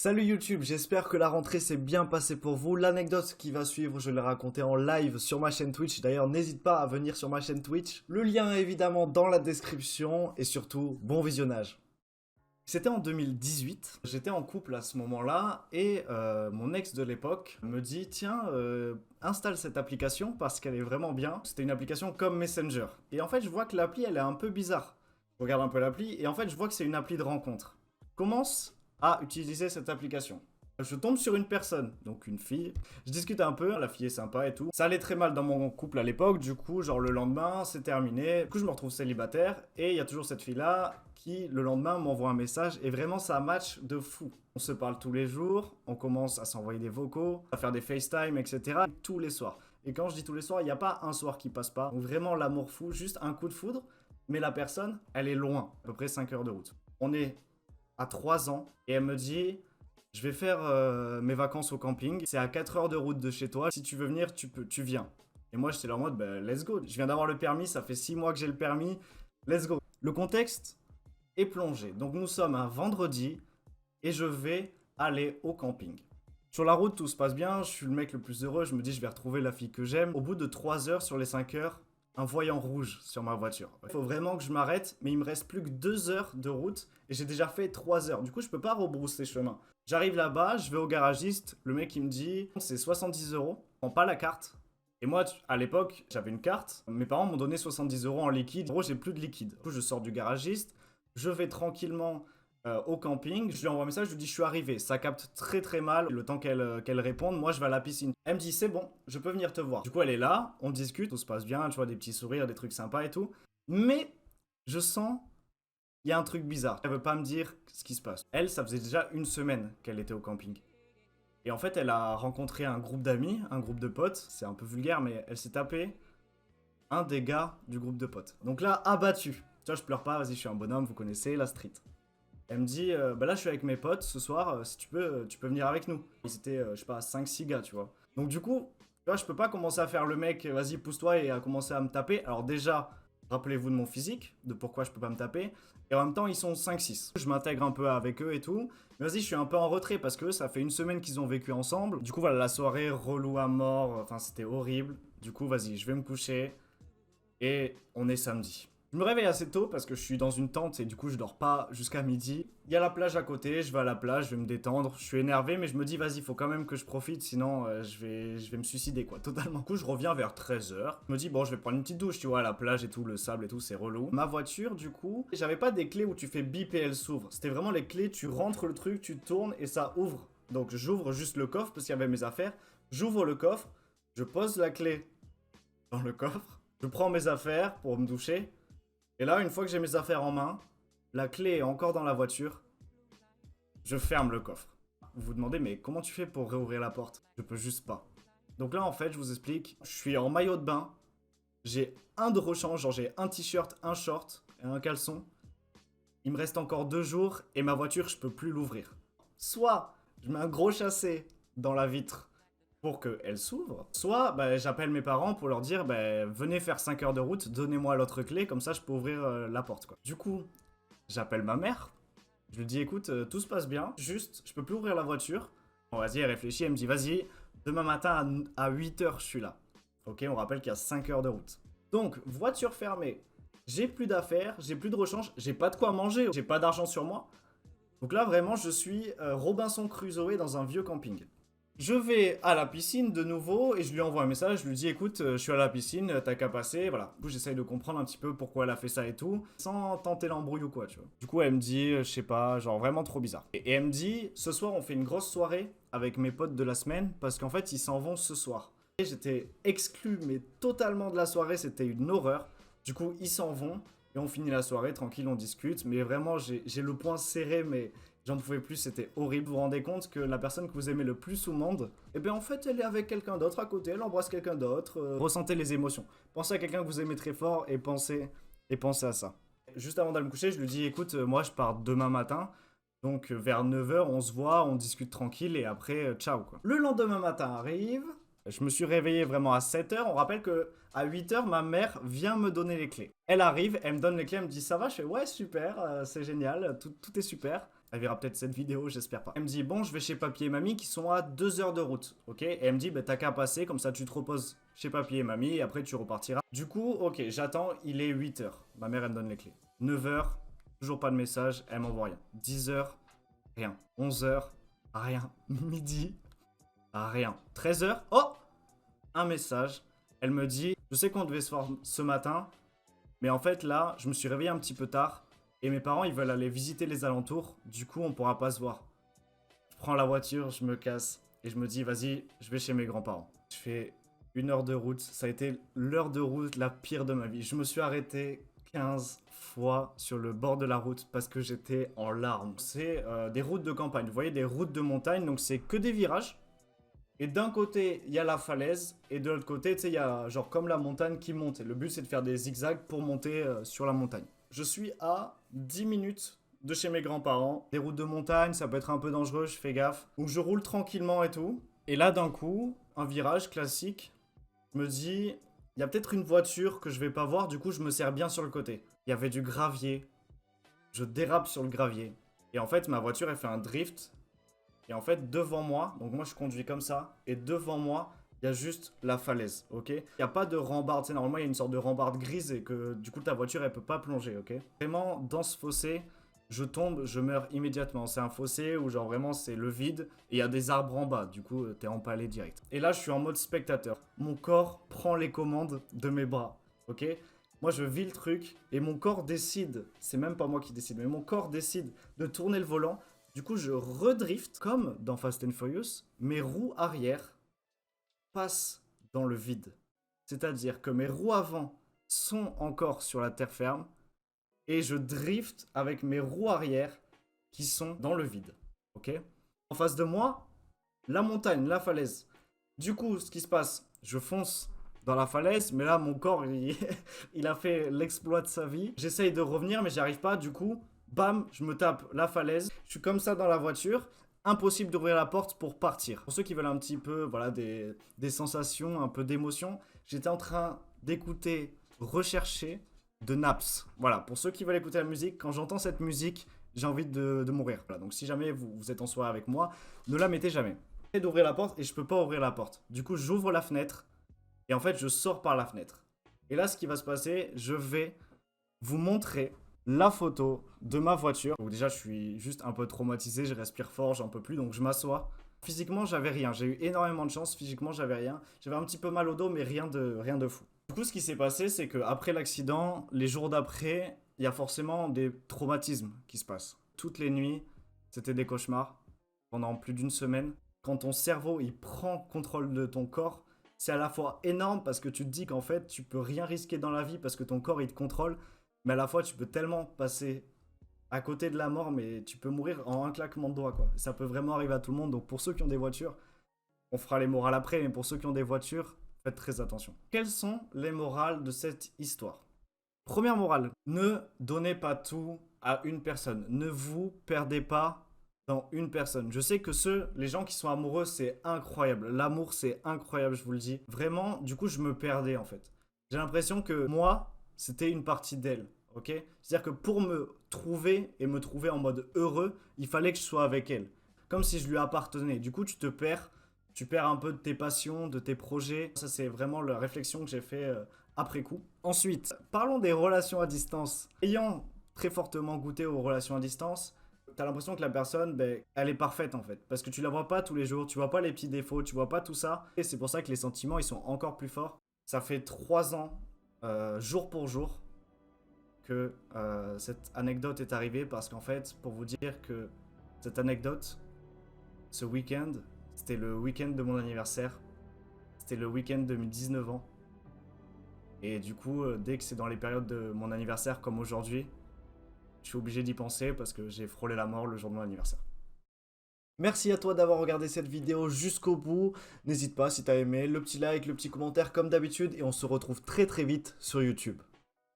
Salut YouTube, j'espère que la rentrée s'est bien passée pour vous. L'anecdote qui va suivre, je l'ai racontée en live sur ma chaîne Twitch. D'ailleurs, n'hésite pas à venir sur ma chaîne Twitch. Le lien est évidemment dans la description et surtout, bon visionnage. C'était en 2018, j'étais en couple à ce moment-là et mon ex de l'époque me dit tiens, installe cette application parce qu'elle est vraiment bien. C'était une application comme Messenger. Et en fait, je vois que l'appli, elle est un peu bizarre. Je regarde un peu l'appli et en fait, je vois que c'est une appli de rencontre. Commence à utiliser cette application. Je tombe sur une personne, donc une fille. Je discute un peu, la fille est sympa et tout. Ça allait très mal dans mon couple à l'époque, du coup, genre le lendemain, c'est terminé. Du coup, je me retrouve célibataire et il y a toujours cette fille-là qui, le lendemain, m'envoie un message et vraiment, ça match de fou. On se parle tous les jours, on commence à s'envoyer des vocaux, à faire des FaceTime, etc. tous les soirs. Et quand je dis tous les soirs, il n'y a pas un soir qui passe pas. Donc vraiment, l'amour fou, juste un coup de foudre. Mais la personne, elle est loin, à peu près 5 heures de route. On est à 3 ans et elle me dit je vais faire mes vacances au camping, c'est à 4 heures de route de chez toi, si tu veux venir tu viens. Et moi j'étais là en mode bah, let's go, je viens d'avoir le permis, ça fait 6 mois que j'ai le permis, let's go. Le contexte est plongé, donc nous sommes un vendredi et je vais aller au camping. Sur la route tout se passe bien, je suis le mec le plus heureux, je me dis je vais retrouver la fille que j'aime. Au bout de 3 heures sur les 5 heures, un voyant rouge sur ma voiture. Il faut vraiment que je m'arrête, mais il me reste plus que 2 heures de route et j'ai déjà fait 3 heures. Du coup, je peux pas rebrousser chemin. J'arrive là-bas, je vais au garagiste, le mec il me dit c'est 70 €, prends pas la carte. Et moi, à l'époque, j'avais une carte. Mes parents m'ont donné 70 € en liquide. En gros, j'ai plus de liquide. Du coup, je sors du garagiste, je vais tranquillement au camping, je lui envoie un message, je lui dis je suis arrivé, ça capte très très mal, le temps qu'elle réponde, moi je vais à la piscine. Elle me dit c'est bon, je peux venir te voir. Du coup elle est là, on discute, tout se passe bien, tu vois des petits sourires, des trucs sympas et tout. Mais je sens, il y a un truc bizarre, elle veut pas me dire ce qui se passe. Elle, ça faisait déjà une semaine qu'elle était au camping. Et en fait elle a rencontré un groupe d'amis, un groupe de potes, c'est un peu vulgaire mais elle s'est tapée un des gars du groupe de potes. Donc là, abattu. Tu vois, je pleure pas, vas-y je suis un bonhomme, vous connaissez, la street. Elle me dit, bah là je suis avec mes potes ce soir, si tu peux venir avec nous. Ils étaient, je sais pas, 5-6 gars, tu vois. Donc du coup, tu vois, je peux pas commencer à faire le mec, vas-y pousse-toi et à commencer à me taper. Alors déjà, rappelez-vous de mon physique, de pourquoi je peux pas me taper. Et en même temps, ils sont 5-6. Je m'intègre un peu avec eux et tout. Mais vas-y, je suis un peu en retrait parce que ça fait une semaine qu'ils ont vécu ensemble. Du coup, voilà, la soirée relou à mort, enfin c'était horrible. Du coup, vas-y, je vais me coucher. Et on est samedi. Je me réveille assez tôt parce que je suis dans une tente et du coup je dors pas jusqu'à midi. Il y a la plage à côté, je vais à la plage, je vais me détendre. Je suis énervé mais je me dis vas-y, faut quand même que je profite sinon je vais me suicider quoi, totalement. Du coup je reviens vers 13 h. Je me dis bon je vais prendre une petite douche, tu vois, à la plage et tout, le sable et tout, c'est relou. Ma voiture du coup, j'avais pas des clés où tu fais bip et elle s'ouvre. C'était vraiment les clés, tu rentres le truc, tu tournes et ça ouvre. Donc j'ouvre juste le coffre parce qu'il y avait mes affaires. J'ouvre le coffre, je pose la clé dans le coffre. Je prends mes affaires pour me doucher. Et là, une fois que j'ai mes affaires en main, la clé est encore dans la voiture. Je ferme le coffre. Vous vous demandez, mais comment tu fais pour réouvrir la porte? Je peux juste pas. Donc là, en fait, je vous explique. Je suis en maillot de bain. J'ai un de rechange, genre j'ai un t-shirt, un short et un caleçon. Il me reste encore 2 jours et ma voiture, je peux plus l'ouvrir. Soit je mets un gros chassé dans la vitre pour qu'elle s'ouvre, soit bah, j'appelle mes parents pour leur dire bah, venez faire 5 heures de route, donnez-moi l'autre clé, comme ça je peux ouvrir la porte quoi. Du coup, j'appelle ma mère, je lui dis écoute, tout se passe bien, juste je peux plus ouvrir la voiture. Bon vas-y, elle réfléchit, elle me dit vas-y, demain matin à 8 h je suis là. Ok, on rappelle qu'il y a 5 heures de route. Donc, voiture fermée, j'ai plus d'affaires, j'ai plus de rechange, j'ai pas de quoi manger, j'ai pas d'argent sur moi. Donc là vraiment je suis Robinson Crusoe dans un vieux camping. Je vais à la piscine de nouveau et je lui envoie un message, je lui dis écoute, je suis à la piscine, t'as qu'à passer, voilà. Du coup j'essaye de comprendre un petit peu pourquoi elle a fait ça et tout, sans tenter l'embrouille ou quoi, tu vois. Du coup elle me dit, je sais pas, genre vraiment trop bizarre. Et elle me dit, ce soir on fait une grosse soirée avec mes potes de la semaine, parce qu'en fait ils s'en vont ce soir. Et j'étais exclu mais totalement de la soirée, c'était une horreur. Du coup ils s'en vont et on finit la soirée, tranquille, on discute, mais vraiment j'ai le poing serré, mais... J'en pouvais plus, c'était horrible. Vous vous rendez compte que la personne que vous aimez le plus au monde, eh bien en fait elle est avec quelqu'un d'autre à côté, elle embrasse quelqu'un d'autre. Ressentez les émotions. Pensez à quelqu'un que vous aimez très fort et pensez à ça. Juste avant d'aller me coucher, je lui dis écoute, moi je pars demain matin. Donc vers 9 h, on se voit, on discute tranquille et après, ciao quoi. Le lendemain matin arrive. Je me suis réveillé vraiment à 7 h. On rappelle que à 8 h, ma mère vient me donner les clés. Elle arrive, elle me donne les clés, elle me dit ça va, je fais ouais super, c'est génial, tout est super. Elle verra peut-être cette vidéo, j'espère pas. Elle me dit, bon, je vais chez Papy et Mamie qui sont à 2 heures de route, ok? Et elle me dit, bah, t'as qu'à passer, comme ça tu te reposes chez Papy et Mamie et après tu repartiras. Du coup, ok, j'attends, il est 8 heures. Ma mère, elle me donne les clés. 9 heures, toujours pas de message, elle m'envoie rien. 10 heures, rien. 11 heures, rien. Midi, rien. 13 heures, oh! Un message. Elle me dit, je sais qu'on devait se voir ce matin, mais en fait là, je me suis réveillé un petit peu tard. Et mes parents, ils veulent aller visiter les alentours. Du coup, on pourra pas se voir. Je prends la voiture, je me casse. Et je me dis, vas-y, je vais chez mes grands-parents. Je fais 1 heure de route. Ça a été l'heure de route la pire de ma vie. Je me suis arrêté 15 fois sur le bord de la route parce que j'étais en larmes. C'est des routes de campagne. Vous voyez, des routes de montagne. Donc, c'est que des virages. Et d'un côté, il y a la falaise. Et de l'autre côté, tu sais, il y a genre comme la montagne qui monte. Et le but, c'est de faire des zigzags pour monter sur la montagne. Je suis à 10 minutes de chez mes grands-parents. Des routes de montagne, ça peut être un peu dangereux, je fais gaffe. Donc je roule tranquillement et tout. Et là, d'un coup, un virage classique, je me dis, il y a peut-être une voiture que je vais pas voir, du coup je me serre bien sur le côté. Il y avait du gravier. Je dérape sur le gravier. Et en fait, ma voiture, elle fait un drift. Et en fait, devant moi, donc moi je conduis comme ça, et devant moi, il y a juste la falaise, ok? Il n'y a pas de rambarde, c'est normalement il y a une sorte de rambarde grise et que du coup ta voiture elle peut pas plonger, ok? Vraiment, dans ce fossé, je tombe, je meurs immédiatement. C'est un fossé où genre vraiment c'est le vide et il y a des arbres en bas, du coup t'es empalé direct. Et là je suis en mode spectateur. Mon corps prend les commandes de mes bras, ok? Moi je vis le truc et mon corps décide, c'est même pas moi qui décide, mais mon corps décide de tourner le volant. Du coup je redrift comme dans Fast and Furious, mes roues arrière passe dans le vide. C'est-à-dire que mes roues avant sont encore sur la terre ferme et je drift avec mes roues arrière qui sont dans le vide. Ok? En face de moi, la montagne, la falaise. Du coup, ce qui se passe, je fonce dans la falaise, mais là, mon corps, il a fait l'exploit de sa vie. J'essaye de revenir, mais j'y arrive pas. Du coup, bam, je me tape la falaise. Je suis comme ça dans la voiture. Impossible d'ouvrir la porte pour partir. Pour ceux qui veulent un petit peu, voilà, des sensations, un peu d'émotion, j'étais en train d'écouter Rechercher de Naps. Voilà, pour ceux qui veulent écouter la musique, quand j'entends cette musique, j'ai envie de mourir. Voilà, donc si jamais vous êtes en soirée avec moi, ne la mettez jamais. J'essaie d'ouvrir la porte et je peux pas ouvrir la porte. Du coup, j'ouvre la fenêtre et en fait, je sors par la fenêtre. Et là, ce qui va se passer, je vais vous montrer la photo de ma voiture. Donc déjà, je suis juste un peu traumatisé, je respire fort, j'en peux plus, donc je m'assois. Physiquement, j'avais rien. J'ai eu énormément de chance. Physiquement, j'avais rien. J'avais un petit peu mal au dos, mais rien de fou. Du coup, ce qui s'est passé, c'est qu'après l'accident, les jours d'après, il y a forcément des traumatismes qui se passent. Toutes les nuits, c'était des cauchemars pendant plus d'une semaine. Quand ton cerveau, il prend contrôle de ton corps, c'est à la fois énorme parce que tu te dis qu'en fait, tu peux rien risquer dans la vie parce que ton corps, il te contrôle. Mais à la fois, tu peux tellement passer à côté de la mort, mais tu peux mourir en un claquement de doigts, quoi. Ça peut vraiment arriver à tout le monde. Donc pour ceux qui ont des voitures, on fera les morales après, mais pour ceux qui ont des voitures, faites très attention. Quelles sont les morales de cette histoire? Première morale, ne donnez pas tout à une personne. Ne vous perdez pas dans une personne. Je sais que les gens qui sont amoureux, c'est incroyable. L'amour, c'est incroyable, je vous le dis. Vraiment, du coup, je me perdais en fait. J'ai l'impression que moi, c'était une partie d'elle, ok? C'est-à-dire que pour me trouver et me trouver en mode heureux, il fallait que je sois avec elle. Comme si je lui appartenais. Du coup, tu te perds. Tu perds un peu de tes passions, de tes projets. Ça, c'est vraiment la réflexion que j'ai fait après coup. Ensuite, parlons des relations à distance. Ayant très fortement goûté aux relations à distance, t'as l'impression que la personne, elle est parfaite en fait. Parce que tu la vois pas tous les jours, tu vois pas les petits défauts, tu vois pas tout ça. Et c'est pour ça que les sentiments, ils sont encore plus forts. Ça fait 3 ans, jour pour jour, que cette anecdote est arrivée. Parce qu'en fait, pour vous dire que cette anecdote, ce week-end, c'était le week-end de mon anniversaire. C'était le week-end de mes 19 ans. Et du coup, dès que c'est dans les périodes de mon anniversaire comme aujourd'hui, je suis obligé d'y penser parce que j'ai frôlé la mort le jour de mon anniversaire. Merci à toi d'avoir regardé cette vidéo jusqu'au bout. N'hésite pas si t'as aimé, le petit like, le petit commentaire comme d'habitude. Et on se retrouve très très vite sur YouTube.